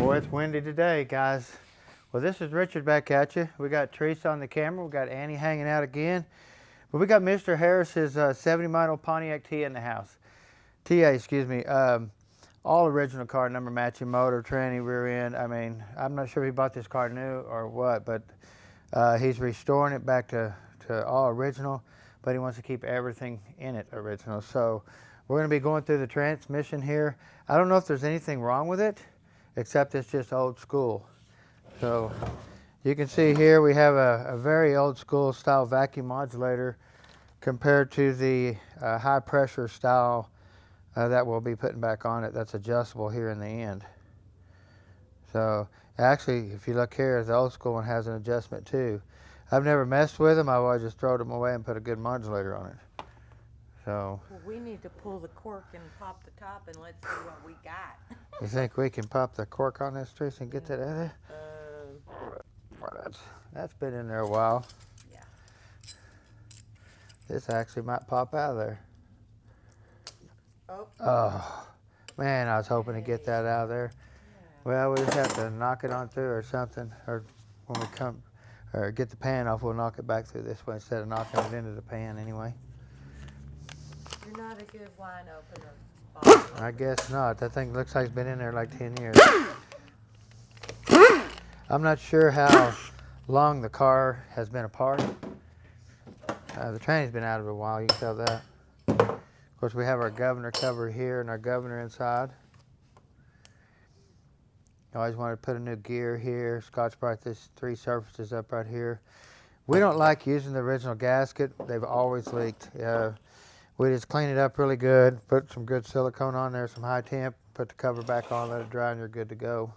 Boy, it's windy today, guys. Well, this is Richard back at you. We got Teresa on the camera. We got Annie hanging out again. But we got Mr. Harris's 70-model Pontiac TA in the house. TA, excuse me. All original car, number matching, motor, tranny, rear end. I mean, I'm not sure if he bought this car new or what, but he's restoring it back to all original, but he wants to keep everything in it original. So we're going to be going through the transmission here. I don't know if there's anything wrong with it, except it's just old school. So you can see here we have a very old school style vacuum modulator compared to the high pressure style that we'll be putting back on it. That's adjustable here in the end. So actually, if you look here, the old school one has an adjustment too. I've never messed with them. I've always just thrown them away and put a good modulator on it. So well, we need to pull the cork and pop the top and let's see what we got. You think we can pop the cork on this, Trace, and get that out of there? That's been in there a while. Yeah. This actually might pop out of there. Oh. Oh, man, I was hoping to get that out of there. Yeah. Well, we just have to knock it on through or something, or when we come, or get the pan off, we'll knock it back through this way instead of knocking it into the pan anyway. You're not a good wine opener. I guess not. That thing looks like it's been in there like 10 years. I'm not sure how long the car has been apart. The tranny's been out of it a while, you can tell that. Of course, we have our governor cover here and our governor inside. I always wanted to put a new gear here. Scotch-Brite this 3 surfaces up right here. We don't like using the original gasket. They've always leaked. We just clean it up really good, put some good silicone on there, some high temp, put the cover back on, let it dry, and you're good to go.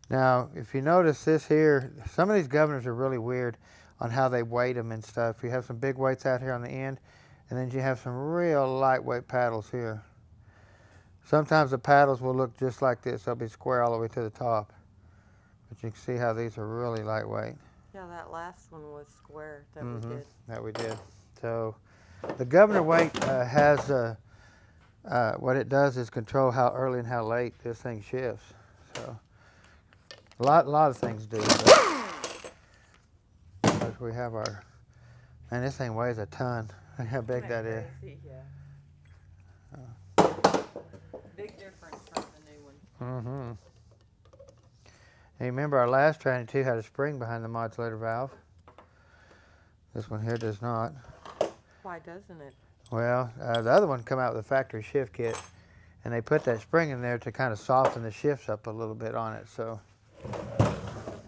Now, if you notice this here, some of these governors are really weird on how they weight them and stuff. You have some big weights out here on the end, and then you have some real lightweight paddles here. Sometimes the paddles will look just like this. They'll be square all the way to the top. But you can see how these are really lightweight. Yeah, that last one was square that we did. That we did. So the governor weight has, what it does is control how early and how late this thing shifts. So a lot of things do. But we have our, man, this thing weighs a ton. Look how big that is. Yeah. Big difference from the new one. And remember our last tranny too had a spring behind the modulator valve. This one here does not. Why doesn't it? Well, the other one come out with a factory shift kit, and they put that spring in there to kind of soften the shifts up a little bit on it. So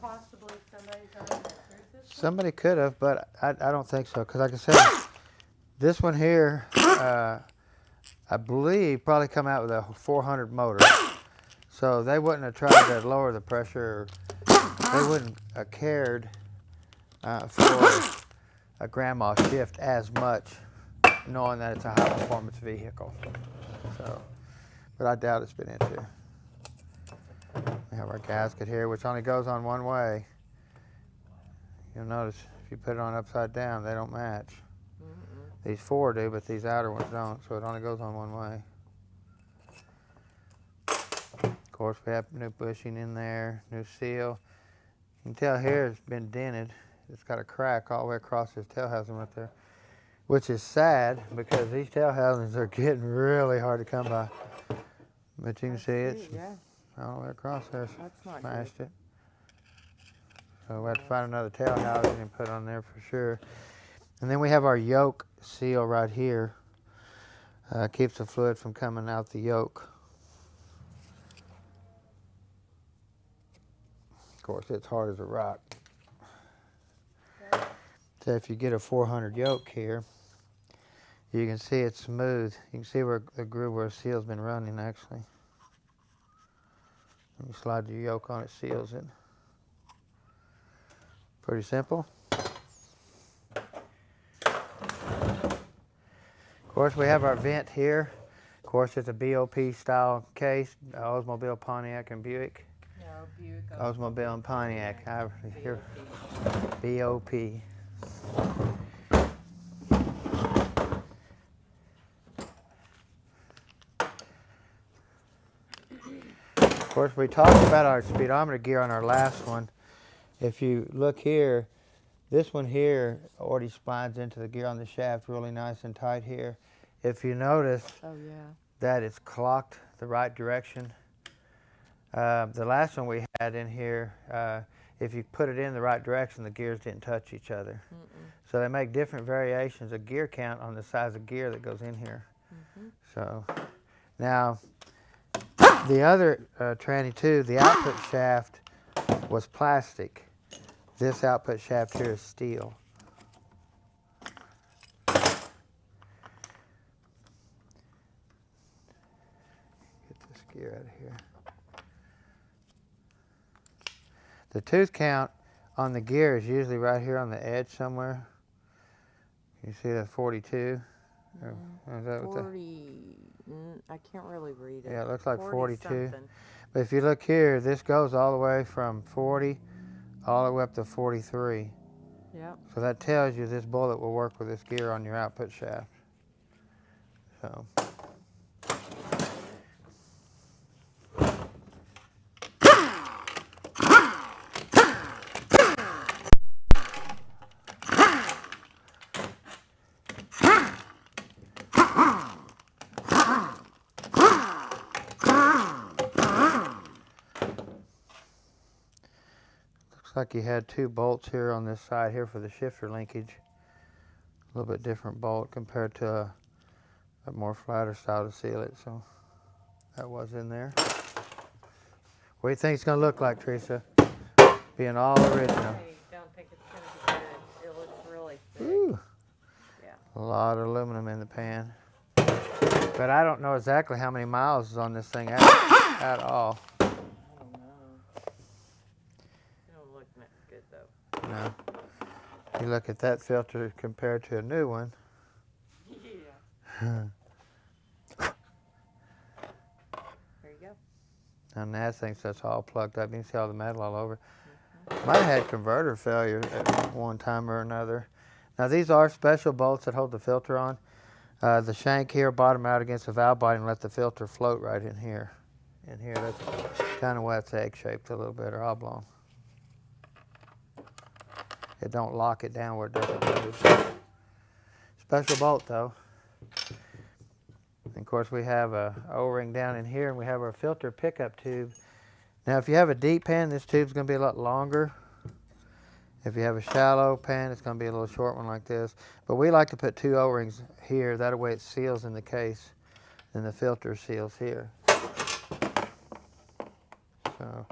possibly somebody's already approved this? Somebody could have, but I don't think so. Because like I said, this one here, I believe, probably come out with a 400 motor. So they wouldn't have tried to lower the pressure. They wouldn't have cared for a grandma shift as much, knowing that it's a high performance vehicle. So, but I doubt it's been into. We have our gasket here, which only goes on one way. You'll notice if you put it on upside down, they don't match. These 4 do, but these outer ones don't, so it only goes on one way. Of course, we have new bushing in there, new seal. You can tell here it's been dented. It's got a crack all the way across this tail housing right there, which is sad because these tail housings are getting really hard to come by. But you can see it's all the way across there. Smashed it. So we'll have to find another tail housing and put on there for sure. And then we have our yoke seal right here. Keeps the fluid from coming out the yoke. Of course, it's hard as a rock. So if you get a 400 yoke here, you can see it's smooth. You can see where the groove where the seal's been running actually. When you slide your yoke on, it seals it. Pretty simple. Of course, we have our vent here. Of course, it's a BOP style case, Oldsmobile, Pontiac, and Buick. No, Buick. Oldsmobile and Pontiac. BOP. course, we talked about our speedometer gear on our last one. If you look here, this one here already splines into the gear on the shaft really nice and tight here. If you notice that it's clocked the right direction. The last one we had in here, if you put it in the right direction, the gears didn't touch each other. So they make different variations of gear count on the size of gear that goes in here. So now the other tranny too, the output shaft was plastic. This output shaft here is steel. Get this gear out of here. The tooth count on the gear is usually right here on the edge somewhere. You see that 42? Is that 40, I can't really read it. Yeah, it looks like 42. Something. But if you look here, this goes all the way from 40 all the way up to 43. Yep. So that tells you this bullet will work with this gear on your output shaft. So. Looks like you had two bolts here on this side here for the shifter linkage. A little bit different bolt compared to a more flatter style to seal it. So that was in there. What do you think it's going to look like, Teresa? Being all original. I don't think it's going to be good. It looks really thick. Ooh. Yeah. A lot of aluminum in the pan. But I don't know exactly how many miles is on this thing at all. I don't know. It don't look that good though. No. You look at that filter compared to a new one. Yeah. There you go. And that thinks that's all plugged up. You can see all the metal all over. Might have had converter failure at one time or another. Now these are special bolts that hold the filter on. The shank here bottom out against the valve body and let the filter float right in here. In here, that's kind of why it's egg-shaped a little bit or oblong. It don't lock it down where it doesn't move. Special bolt though. And of course we have a O-ring down in here and we have our filter pickup tube. Now if you have a deep pan, this tube's going to be a lot longer. If you have a shallow pan, it's going to be a little short one like this. But we like to put two O-rings here, that way it seals in the case and the filter seals here. So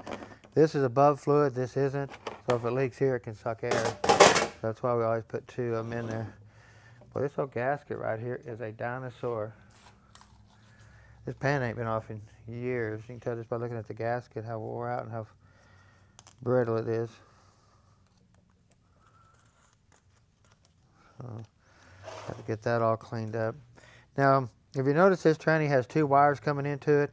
this is above fluid, this isn't. So if it leaks here, it can suck air. That's why we always put two of them in there. Well, this old gasket right here is a dinosaur. This pan ain't been off in years. You can tell just by looking at the gasket how wore out and how brittle it is. So, have to get that all cleaned up. Now, if you notice, this tranny has two wires coming into it.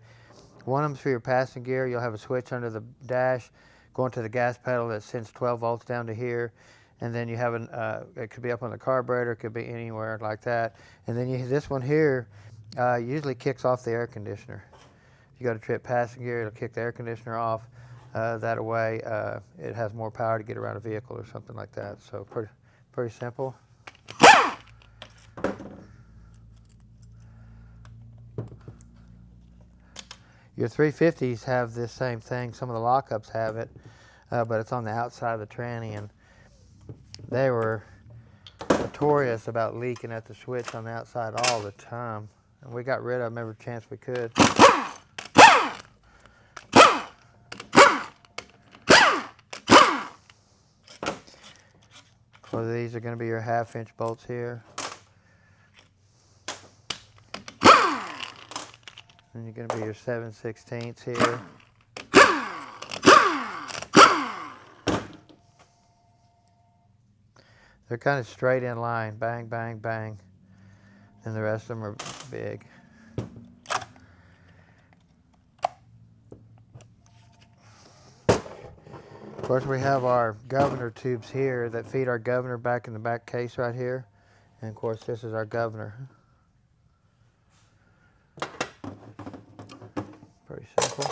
One of them's for your passing gear. You'll have a switch under the dash going to the gas pedal that sends 12 volts down to here. And then you have it could be up on the carburetor, it could be anywhere like that. And then this one here usually kicks off the air conditioner. If you go to trip passing gear, it'll kick the air conditioner off. That way, it has more power to get around a vehicle or something like that. So pretty simple. Your 350s have this same thing. Some of the lockups have it, but it's on the outside of the tranny, and they were notorious about leaking at the switch on the outside all the time. And we got rid of them every chance we could. So these are going to be your 1/2-inch bolts here. And you're going to be your 7/16 here. They're kind of straight in line, bang, bang, bang. And the rest of them are big. Of course, we have our governor tubes here that feed our governor back in the back case right here. And of course, this is our governor. Pretty simple.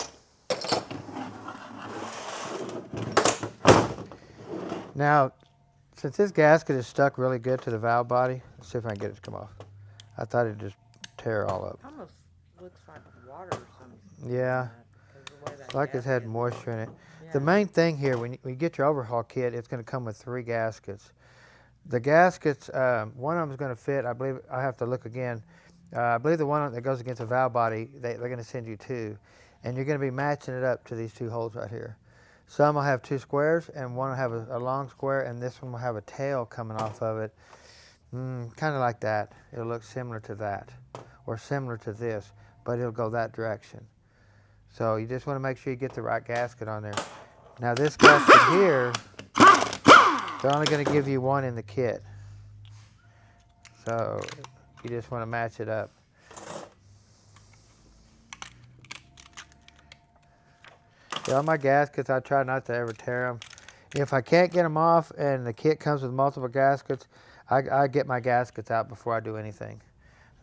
Now, since this gasket is stuck really good to the valve body, let's see if I can get it to come off. I thought it'd just tear all up. Almost looks like water or something. Yeah, it's like it's had moisture in it. Yeah. The main thing here, when you get your overhaul kit, it's going to come with 3 gaskets. The gaskets, one of them is going to fit. I believe I have to look again. I believe the one that goes against the valve body, they're going to send you 2, and you're going to be matching it up to these 2 holes right here. Some will have 2 squares, and one will have a long square, and this one will have a tail coming off of it, kind of like that. It'll look similar to that, or similar to this, but it'll go that direction. So you just want to make sure you get the right gasket on there. Now this gasket here, they're only going to give you 1 in the kit. So you just want to match it up. Yeah, all my gaskets, I try not to ever tear them. If I can't get them off and the kit comes with multiple gaskets, I get my gaskets out before I do anything.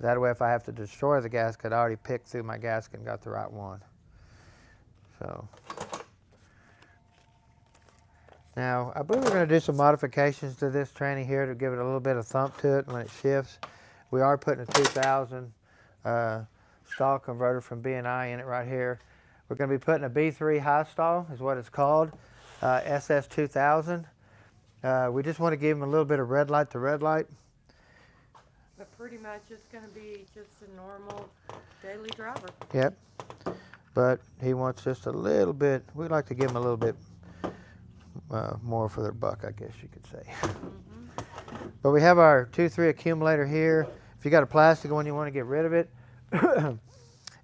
That way, if I have to destroy the gasket, I already picked through my gasket and got the right one. So now, I believe we're going to do some modifications to this tranny here to give it a little bit of thump to it when it shifts. We are putting a 2000 stall converter from B&I in it right here. We're going to be putting a B3 high stall, is what it's called, SS2000. We just want to give them a little bit of red light to red light. But pretty much it's going to be just a normal daily driver. Yep. But he wants just a little bit, we'd like to give him a little bit more for their buck, I guess you could say. Mm-hmm. But we have our 2-3 accumulator here. If you got a plastic one, you want to get rid of it.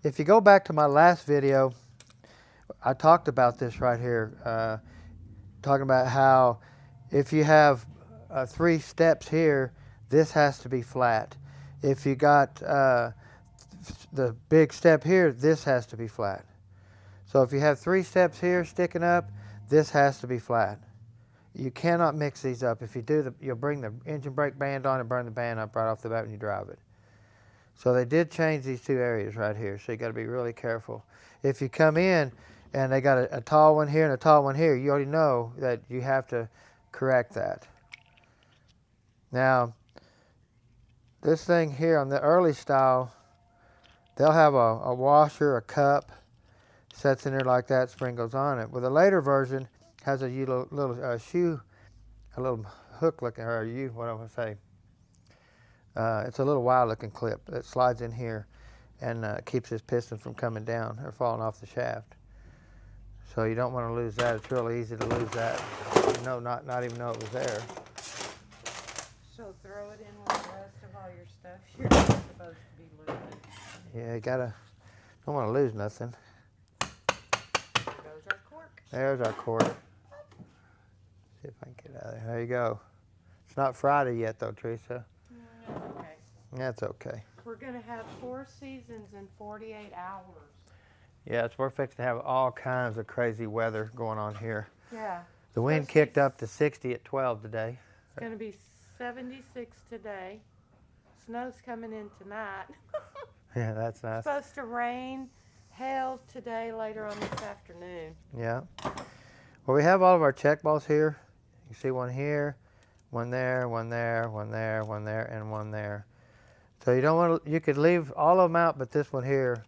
If you go back to my last video, I talked about this right here, talking about how if you have 3 steps here, this has to be flat. If you got the big step here, this has to be flat. So if you have 3 steps here sticking up, this has to be flat. You cannot mix these up. If you do, you'll bring the engine brake band on and burn the band up right off the bat when you drive it. So they did change these 2 areas right here, so you got to be really careful. If you come in and they got a tall one here and a tall one here, you already know that you have to correct that. Now, this thing here on the early style, they'll have a washer, a cup, sets in there like that, spring goes on it. With a later version, has a little shoe, a little hook looking, or what I want to say. It's a little wide looking clip that slides in here and keeps this piston from coming down or falling off the shaft. So you don't want to lose that. It's really easy to lose that. Not even know it was there. So throw it in with the rest of all your stuff you're not supposed to be losing. Yeah, you don't want to lose nothing. There goes our cork. There's our cork. See if I can get out of there. There you go. It's not Friday yet though, Teresa. Okay. That's okay. We're going to have 4 seasons in 48 hours. Yeah, we're fixing to have all kinds of crazy weather going on here. Yeah. The wind kicked up to 60 at 12 today. It's going to be 76 today. Snow's coming in tonight. Yeah, that's nice. It's supposed to rain, hail today, later on this afternoon. Yeah. Well, we have all of our check balls here. You see one here, one there, one there, one there, one there, and one there. So you don't want to, you could leave all of them out but this one here,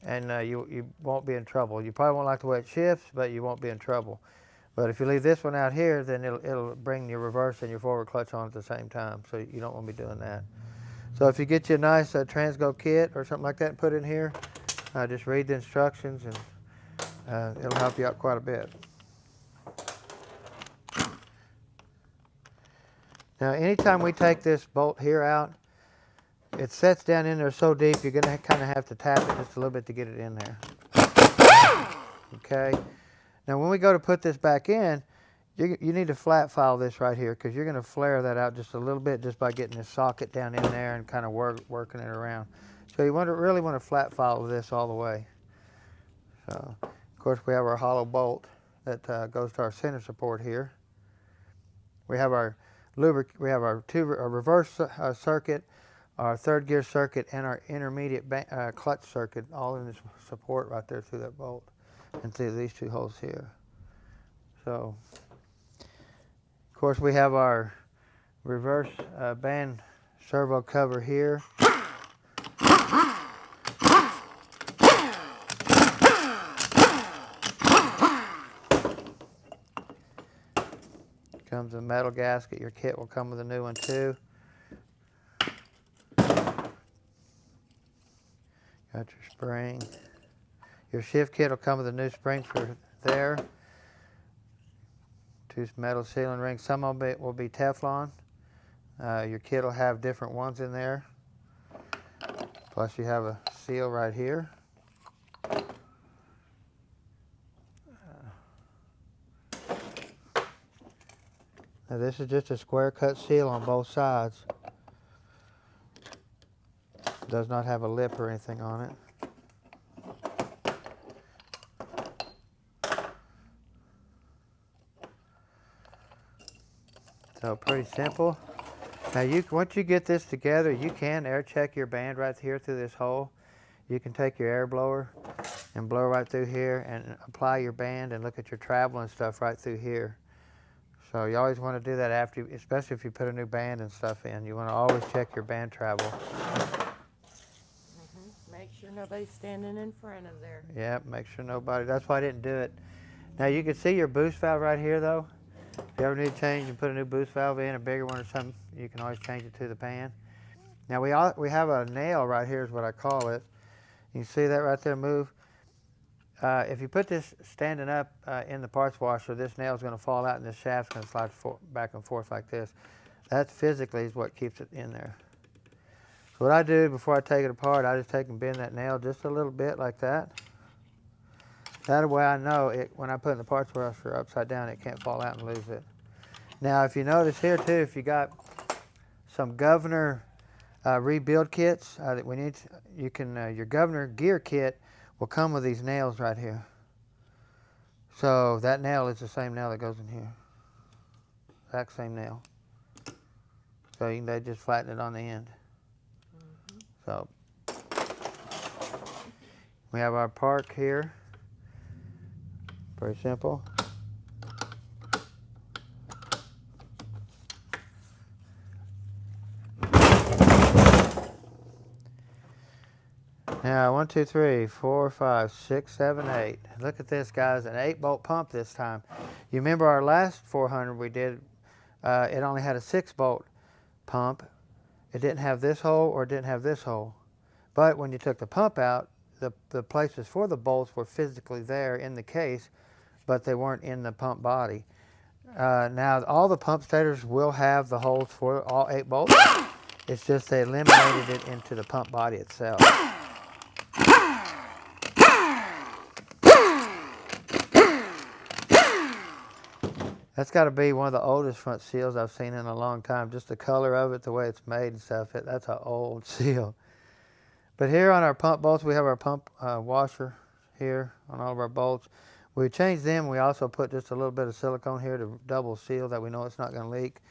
and you won't be in trouble. You probably won't like the way it shifts, but you won't be in trouble. But if you leave this one out here, then it'll bring your reverse and your forward clutch on at the same time. So you don't want to be doing that. So if you get you a nice Transgo kit or something like that and put in here, just read the instructions and it'll help you out quite a bit. Now anytime we take this bolt here out, it sets down in there so deep you're going to kind of have to tap it just a little bit to get it in there. Okay. Now when we go to put this back in, you need to flat file this right here because you're going to flare that out just a little bit just by getting this socket down in there and kind of working it around. So you really want to flat file this all the way. So of course we have our hollow bolt that goes to our center support here. We have our reverse circuit, our 3rd gear circuit, and our intermediate clutch circuit all in this support right there through that bolt and through these 2 holes here. So Of course, we have our reverse band servo cover here. Comes a metal gasket. Your kit will come with a new one too. Got your spring. Your shift kit will come with a new spring for there. 2 metal sealing rings. Some of it will be Teflon. Your kit will have different ones in there. Plus you have a seal right here. Now this is just a square cut seal on both sides. Does not have a lip or anything on it. So pretty simple. Now once you get this together, you can air check your band right here through this hole. You can take your air blower and blow right through here and apply your band and look at your travel and stuff right through here. So you always want to do that after, especially if you put a new band and stuff in. You want to always check your band travel. Make sure nobody's standing in front of there. Yep, make sure nobody. That's why I didn't do it. Now you can see your boost valve right here though. If you ever need to change and put a new boost valve in, a bigger one or something, you can always change it to the pan. Now we have a nail right here is what I call it. You can see that right there move. If you put this standing up in the parts washer, this nail is going to fall out and this shaft's going to slide back and forth like this. That physically is what keeps it in there. So what I do before I take it apart, I just take and bend that nail just a little bit like that. That way I know it, when I put it in the parts washer upside down, it can't fall out and lose it. Now if you notice here too, if you got some governor rebuild kits that we need, your governor gear kit will come with these nails right here. So that nail is the same nail that goes in here. Exact same nail. So they just flatten it on the end. So we have our park here. Very simple. Now 1, 2, 3, 4, 5, 6, 7, 8. Look at this, guys, an 8-bolt pump this time. You remember our last 400 we did, it only had a 6-bolt pump. It didn't have this hole or it didn't have this hole. But when you took the pump out, the places for the bolts were physically there in the case, but they weren't in the pump body. Now all the pump stators will have the holes for all 8 bolts. It's just they eliminated it into the pump body itself. That's got to be one of the oldest front seals I've seen in a long time. Just the color of it, the way it's made and stuff, that's an old seal. But here on our pump bolts, we have our pump washer here on all of our bolts. We changed them. We also put just a little bit of silicone here to double seal that we know it's not going to leak.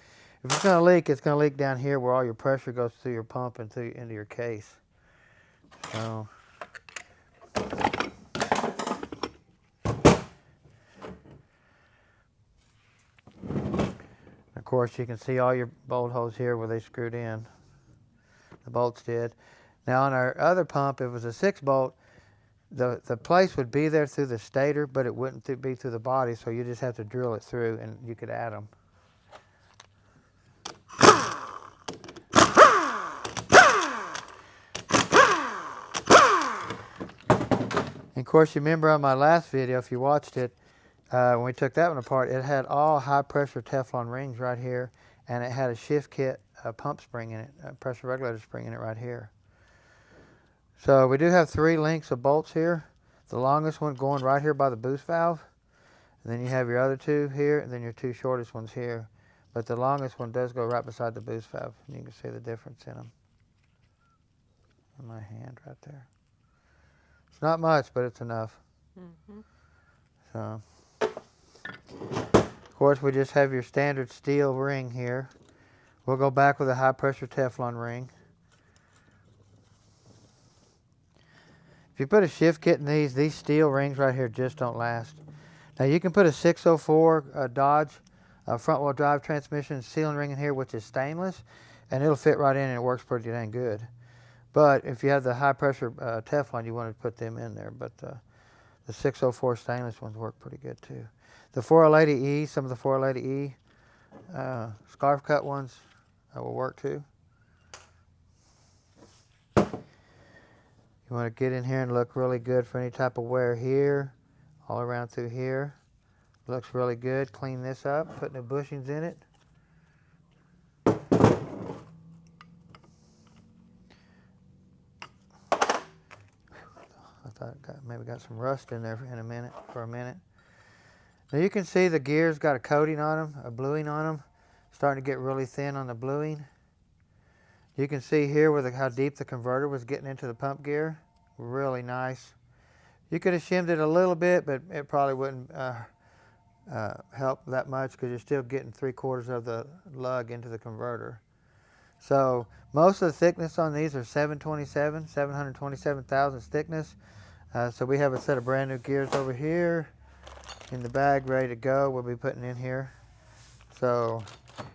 If it's going to leak, it's going to leak down here where all your pressure goes through your pump and into your case. So. Of course, you can see all your bolt holes here where they screwed in. The bolts did. Now on our other pump, it was a 6-bolt. The place would be there through the stator, but it wouldn't be through the body, so you just have to drill it through and you could add them. And of course, you remember on my last video, if you watched it, when we took that one apart, it had all high-pressure Teflon rings right here, and it had a shift kit pump spring in it, a pressure regulator spring in it right here. So we do have 3 lengths of bolts here. The longest one going right here by the boost valve, and then you have your other 2 here, and then your 2 shortest ones here. But the longest one does go right beside the boost valve, and you can see the difference in them. In my hand right there. It's not much, but it's enough. So. Of course, we just have your standard steel ring here. We'll go back with a high pressure Teflon ring. If you put a shift kit in these steel rings right here just don't last. Now you can put a 604 Dodge front wheel drive transmission sealing ring in here, which is stainless, and it'll fit right in and it works pretty dang good. But if you have the high pressure Teflon, you want to put them in there. But the 604 stainless ones work pretty good too. The 480E, some of the 480E scarf cut ones will work too. You want to get in here and look really good for any type of wear here, all around through here. Looks really good. Clean this up, put new bushings in it. I thought it maybe got some rust in there for a minute. Now you can see the gears got a coating on them, a bluing on them, starting to get really thin on the bluing. You can see here where how deep the converter was getting into the pump gear. Really nice. You could have shimmed it a little bit, but it probably wouldn't help that much because you're still getting 3/4 of the lug into the converter. So most of the thickness on these are 727 thousandths thickness. So we have a set of brand new gears over here in the bag ready to go. We'll be putting in here. So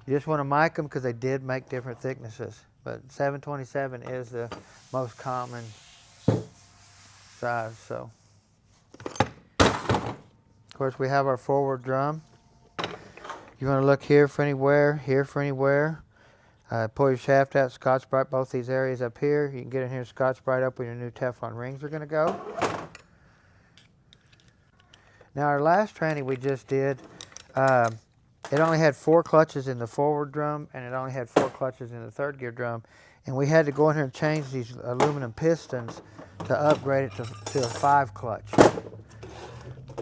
you just want to mic them because they did make different thicknesses. But 727 is the most common size. So, of course, we have our forward drum. You want to look here for any wear, here for any wear. Pull your shaft out, Scotch-Brite both these areas up here. You can get in here, Scotch-Brite up where your new Teflon rings are going to go. Now, our last training we just did, it only had 4 clutches in the forward drum, and it only had 4 clutches in the third gear drum. And we had to go in here and change these aluminum pistons to upgrade it to a 5 clutch.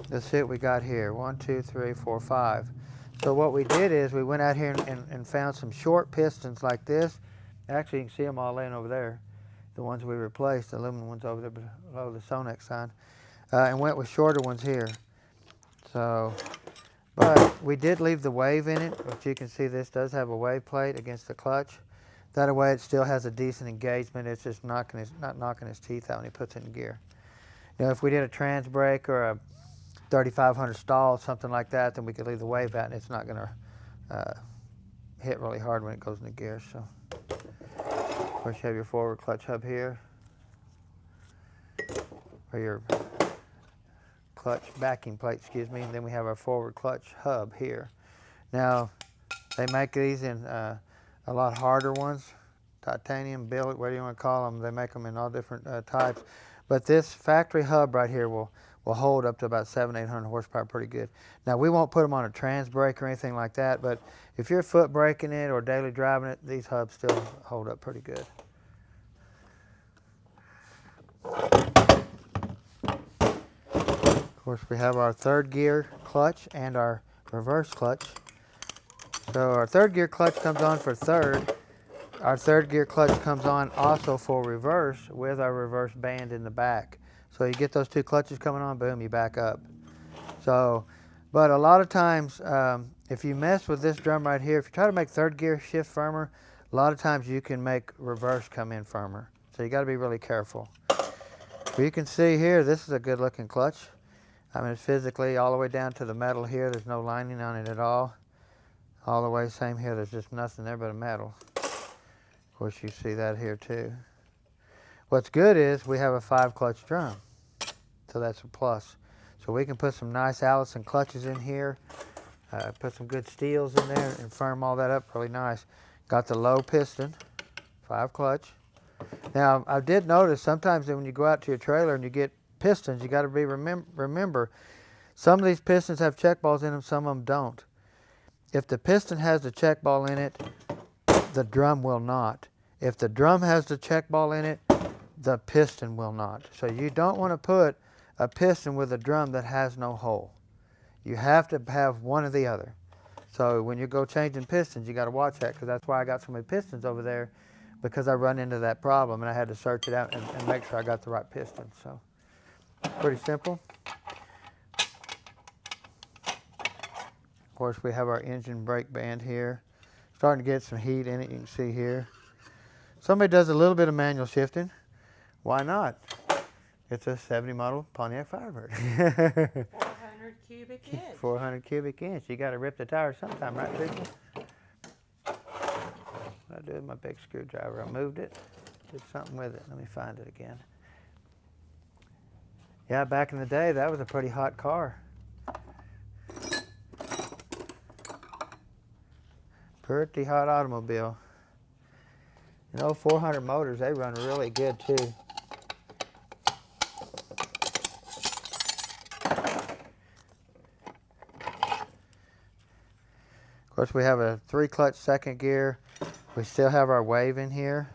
Let's see what we got here. 1, 2, 3, 4, 5. So what we did is we went out here and found some short pistons like this. Actually, you can see them all laying over there. The ones we replaced, the aluminum ones over there below the Sonex sign. And went with shorter ones here. So, but we did leave the wave in it, which you can see this does have a wave plate against the clutch. That way it still has a decent engagement. It's just not knocking his teeth out when he puts it in gear. Now, if we did a trans brake or a 3500 stall, something like that, then we could leave the wave out and it's not going to hit really hard when it goes into gear. So, of course, you have your forward clutch hub here, or your clutch backing plate, excuse me, and then we have our forward clutch hub here. Now, they make these in a lot harder ones, titanium, billet, whatever you want to call them. They make them in all different types. But this factory hub right here will hold up to about 700-800 horsepower pretty good. Now, we won't put them on a trans brake or anything like that, but if you're foot braking it or daily driving it, these hubs still hold up pretty good. Of course, we have our third gear clutch and our reverse clutch. So our third gear clutch comes on for third. Our third gear clutch comes on also for reverse with our reverse band in the back. So you get those 2 clutches coming on, boom, you back up. So, but a lot of times, if you mess with this drum right here, if you try to make third gear shift firmer, a lot of times you can make reverse come in firmer. So you got to be really careful. But you can see here, this is a good looking clutch. I mean, it's physically all the way down to the metal here. There's no lining on it at all. All the way, same here. There's just nothing there but a metal. Of course, you see that here too. What's good is we have a 5 clutch drum. So that's a plus. So we can put some nice Allison clutches in here, put some good steels in there and firm all that up really nice. Got the low piston, 5 clutch. Now, I did notice sometimes that when you go out to your trailer and you get pistons, you got to remember, some of these pistons have check balls in them, some of them don't. If the piston has the check ball in it, the drum will not. If the drum has the check ball in it, the piston will not. So you don't want to put a piston with a drum that has no hole. You have to have one or the other. So when you go changing pistons, you got to watch that, because that's why I got so many pistons over there, because I run into that problem and I had to search it out and make sure I got the right piston. So pretty simple. Of course, we have our engine brake band here. Starting to get some heat in it, you can see here. Somebody does a little bit of manual shifting. Why not? It's a 70 model Pontiac Firebird. 400 400 cubic inch. 400 cubic inch. You got to rip the tire sometime, right, Teresa? What I did with my big screwdriver, I moved it, did something with it. Let me find it again. Yeah, back in the day, that was a pretty hot car. Pretty hot automobile. You know, 400 motors, they run really good too. Of course, we have a 3-clutch second gear. We still have our wave in here.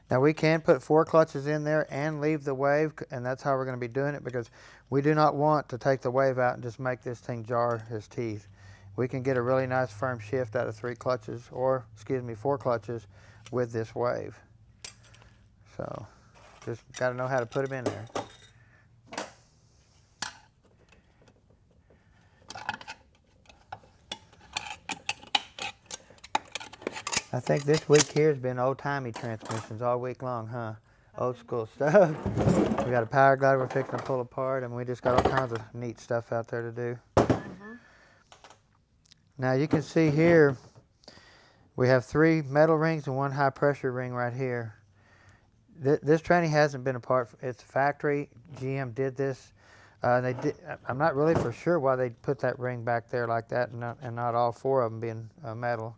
Now we can put 4 clutches in there and leave the wave, and that's how we're going to be doing it, because we do not want to take the wave out and just make this thing jar his teeth. We can get a really nice firm shift out of 3 clutches, or excuse me, 4 clutches with this wave. So just got to know how to put them in there. I think this week here has been old-timey transmissions all week long, huh? Old school stuff. We got a power glider we're fixing to pull apart, and we just got all kinds of neat stuff out there to do. Now you can see here, we have 3 metal rings and 1 high-pressure ring right here. This training hasn't been apart. It's factory. GM did this. I'm not really for sure why they put that ring back there like that, and not all 4 of them being metal.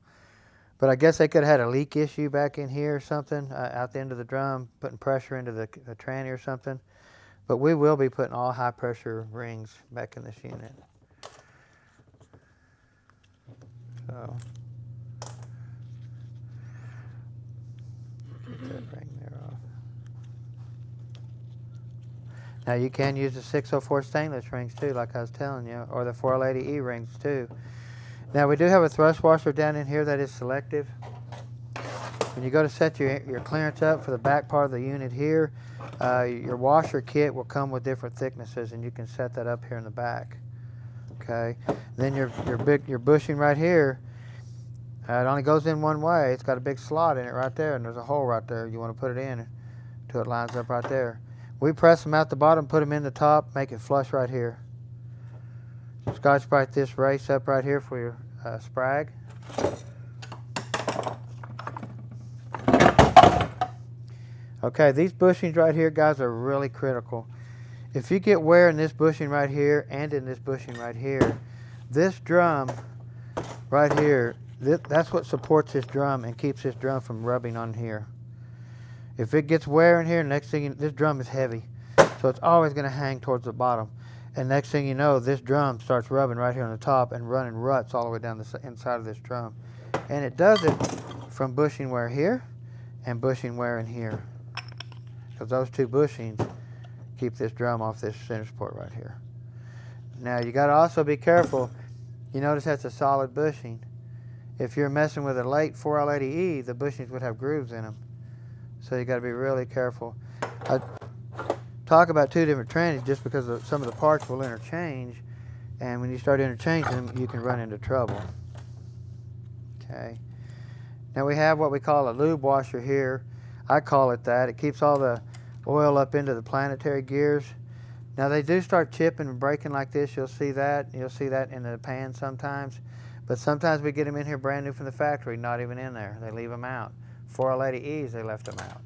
But I guess they could have had a leak issue back in here or something, out the end of the drum, putting pressure into the tranny or something. But we will be putting all high pressure rings back in this unit. So, get that ring there off. Now you can use the 604 stainless rings too, like I was telling you, or the 480E rings too. Now we do have a thrust washer down in here that is selective. When you go to set your clearance up for the back part of the unit here, your washer kit will come with different thicknesses, and you can set that up here in the back. Okay. Then your bushing right here, it only goes in one way. It's got a big slot in it right there, and there's a hole right there. You want to put it in until it lines up right there. We press them out the bottom, put them in the top, make it flush right here. Scotch-Brite this race up right here for your sprag. Okay, these bushings right here, guys, are really critical. If you get wear in this bushing right here and in this bushing right here, this drum right here, that's what supports this drum and keeps this drum from rubbing on here. If it gets wear in here, next thing this drum is heavy, so it's always going to hang towards the bottom. And next thing you know, this drum starts rubbing right here on the top and running ruts all the way down the inside of this drum. And it does it from bushing wear here and bushing wear in here, because those 2 bushings keep this drum off this center support right here. Now you got to also be careful. You notice that's a solid bushing. If you're messing with a late 4L80E, the bushings would have grooves in them. So you got to be really careful. I talk about 2 different trannies just because some of the parts will interchange, and when you start interchanging them, you can run into trouble. Okay. Now we have what we call a lube washer here. I call it that. It keeps all the oil up into the planetary gears. Now they do start chipping and breaking like this. You'll see that. You'll see that in the pan sometimes. But sometimes we get them in here brand new from the factory, not even in there. They leave them out. 4L80Es, they left them out.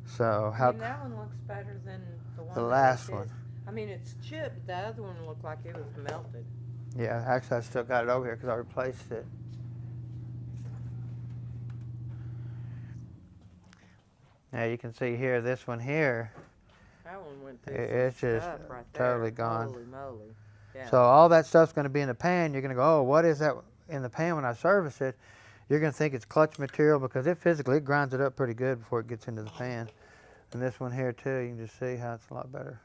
So how? I mean, that one looks better than the one. The last one. I mean, it's chipped. But the other one looked like it was melted. Yeah, actually I still got it over here because I replaced it. Now you can see here, this one here, That one went through it's some just stuff right totally there. gone. Holy moly. Yeah. So all that stuff's going to be in the pan. You're going to go, oh, what is that in the pan when I service it? You're going to think it's clutch material, because it grinds it up pretty good before it gets into the pan. And this one here too, you can just see how it's a lot better.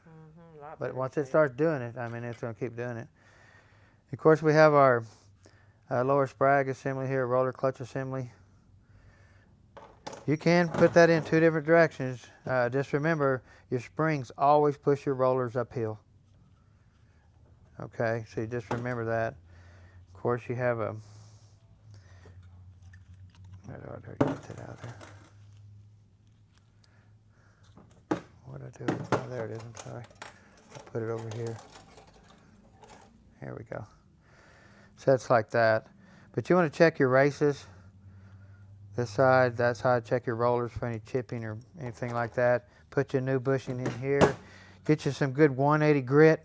But once it starts doing it, I mean, it's going to keep doing it. Of course, we have our lower sprag assembly here, roller clutch assembly. You can put that in 2 different directions. Just remember, your springs always push your rollers uphill. Okay, so you just remember that. Of course, you have a... Where do I get that out there? What did I do? Oh, there it is, I'm sorry. I'll put it over here. Here we go. Sets like that. But you want to check your races. This side, that side, check your rollers for any chipping or anything like that. Put your new bushing in here. Get you some good 180 grit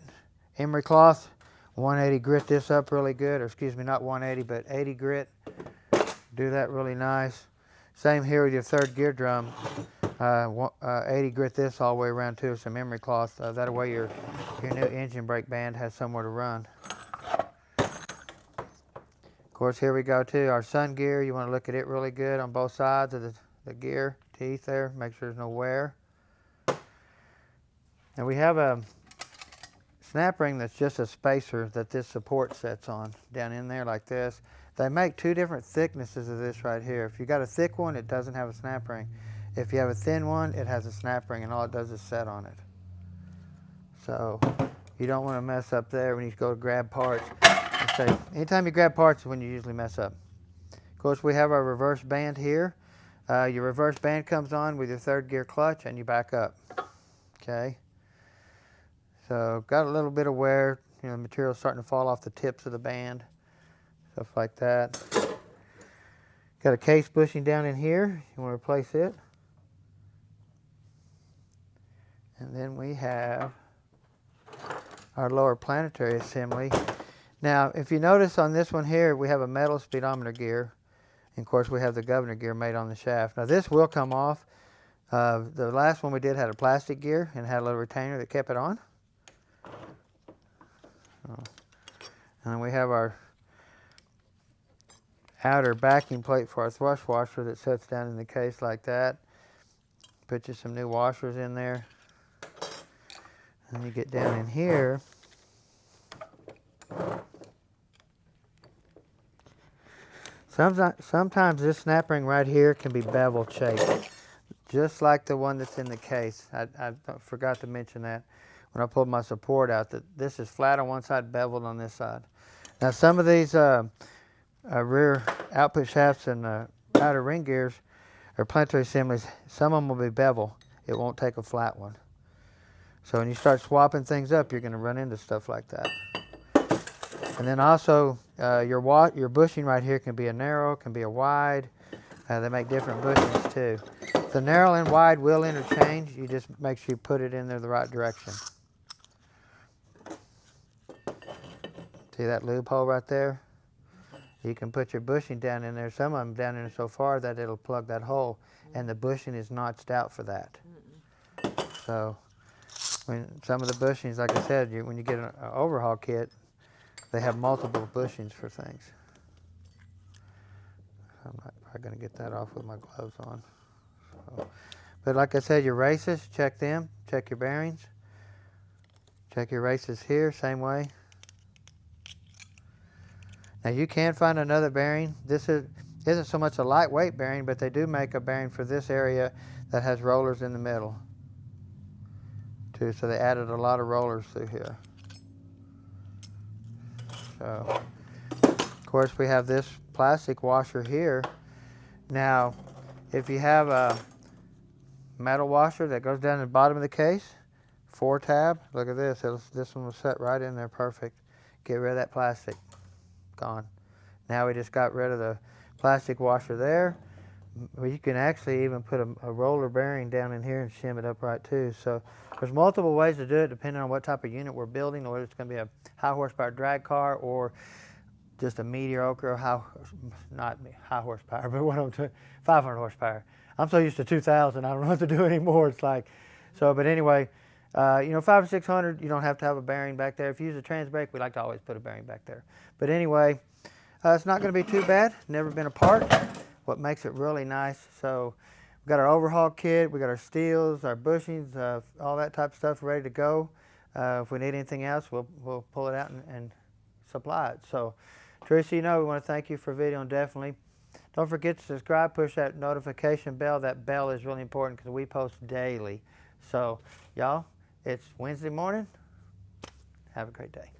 emery cloth. 180 grit this up really good, or excuse me, not 180, but 80 grit. Do that really nice. Same here with your third gear drum. 80 grit this all the way around too, some emery cloth. That way your new engine brake band has somewhere to run. Of course, here we go too, our sun gear. You want to look at it really good on both sides of the gear teeth there. Make sure there's no wear. And we have a snap ring that's just a spacer that this support sets on down in there like this. They make two different thicknesses of this right here. If you got a thick one, it doesn't have a snap ring. If you have a thin one, it has a snap ring, and all it does is set on it. So you don't want to mess up there when you go to grab parts. So anytime you grab parts is when you usually mess up. Of course, we have our reverse band here. Your reverse band comes on with your third gear clutch, and you back up. Okay. So got a little bit of wear. You know, the material's starting to fall off the tips of the band. Stuff like that. Got a case bushing down in here. You want to replace it. And then we have our lower planetary assembly. Now, if you notice on this one here, we have a metal speedometer gear. And of course, we have the governor gear made on the shaft. Now, this will come off. The last one we did had a plastic gear and had a little retainer that kept it on. And then we have our outer backing plate for our thrush washer that sits down in the case like that. Put you some new washers in there. And you get down in here. Sometimes this snap ring right here can be bevel shaped, just like the one that's in the case. I forgot to mention that when I pulled my support out, that this is flat on one side, beveled on this side. Now some of these rear output shafts and outer ring gears or planetary assemblies, some of them will be bevel. It won't take a flat one. So when you start swapping things up, you're going to run into stuff like that. And then also your bushing right here can be a narrow, can be a wide. They make different bushings too. The narrow and wide will interchange. You just make sure you put it in there the right direction. See that lube hole right there? You can put your bushing down in there. Some of them down in there so far that it'll plug that hole, and the bushing is notched out for that. So when some of the bushings, like I said, when you get an overhaul kit, they have multiple bushings for things. I'm not probably going to get that off with my gloves on. So, but like I said, your races, check them. Check your bearings. Check your races here, same way. Now you can find another bearing. This isn't so much a lightweight bearing, but they do make a bearing for this area that has rollers in the middle too. So they added a lot of rollers through here. So, of course, we have this plastic washer here. Now, if you have a metal washer that goes down to the bottom of the case, 4-tab, look at this. This one will set right in there perfect. Get rid of that plastic. Gone. Now we just got rid of the plastic washer there. You can actually even put a roller bearing down in here and shim it upright too. So there's multiple ways to do it depending on what type of unit we're building, or whether it's going to be a high horsepower drag car or just a mediocre not high horsepower, but what I'm doing, 500 horsepower. I'm so used to 2,000, I don't know what to do anymore. It's like, so, but anyway, you know, 500 or 600, you don't have to have a bearing back there. If you use a trans brake, we like to always put a bearing back there. But anyway, it's not going to be too bad. Never been apart. What makes it really nice. So we've got our overhaul kit, we got our steels, our bushings, all that type of stuff ready to go. If we need anything else, we'll pull it out and supply it. So Teresa, you know, we want to thank you for videoing definitely. Don't forget to subscribe, push that notification bell. That bell is really important because we post daily. So y'all, it's Wednesday morning. Have a great day.